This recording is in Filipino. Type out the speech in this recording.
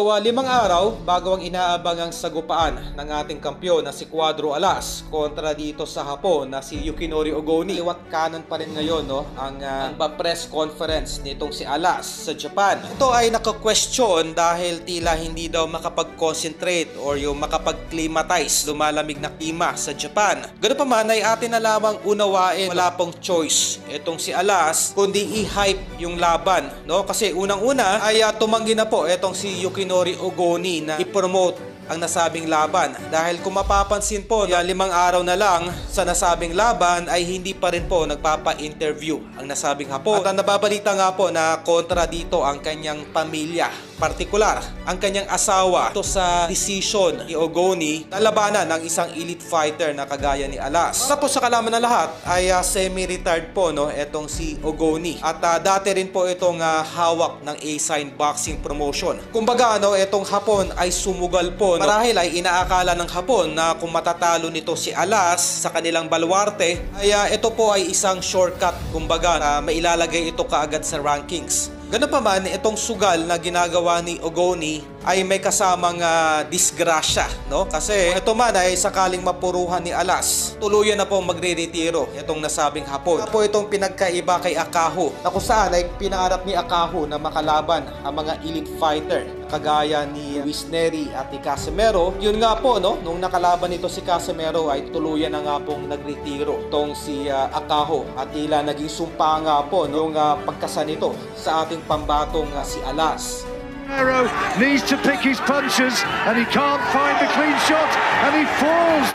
So 5 araw bago ang inaabangang sagupaan ng ating kampyon na si Cuadro Alas kontra dito sa Hapon na si Yukinori Ogoni. Iwat kanan pa rin ngayon ang press conference nitong si Alas sa Japan. Ito ay naka-question dahil tila hindi daw makapag-concentrate or yung makapag-climatize lumalamig na klima sa Japan. Ganun pa man ay atin na lamang unawain, wala pong choice itong si Alas kundi i-hype yung laban, kasi unang-una ay tumanggi na po itong si Yukinori Ogoni na i-promote ang nasabing laban. Dahil kung mapapansin po, 5 araw na lang sa nasabing laban ay hindi pa rin po nagpapa-interview ang nasabing Hapon. At ang nababalita nga po na kontra dito ang kanyang pamilya, partikular ang kanyang asawa ito sa decision ni Ogoni na labanan ng isang elite fighter na kagaya ni Alas. Tapos sa kalaman ng lahat ay semi-retired po etong si Ogoni. At dati rin po itong hawak ng A-Sign Boxing Promotion. Kumbaga itong Hapon ay sumugal po. Marahil ay inaakala ng Hapon na kung matatalo nito si Alas sa kanilang baluarte ay ito po ay isang shortcut, kumbaga mailalagay ito kaagad sa rankings. Ganun pa man, itong sugal na ginagawa ni Ogoni ay may kasamang disgrasya, Kasi ito man ay sakaling mapuruhan ni Alas, tuluyan na po magre-retiro itong nasabing Hapon. Ito po itong pinagkaiba kay Akaho, na kung saan ay pinangarap ni Akaho na makalaban ang mga elite fighter kagaya ni Luis Neri at ni Casimero. Yun nga po, nung nakalaban nito si Casimero ay tuluyan na nga pong nagretiro itong si Akaho at tila naging sumpa nga po yung pagkasan nito sa ating pambatong si Alas. Casimero needs to pick his punches and he can't find the clean shot and he falls.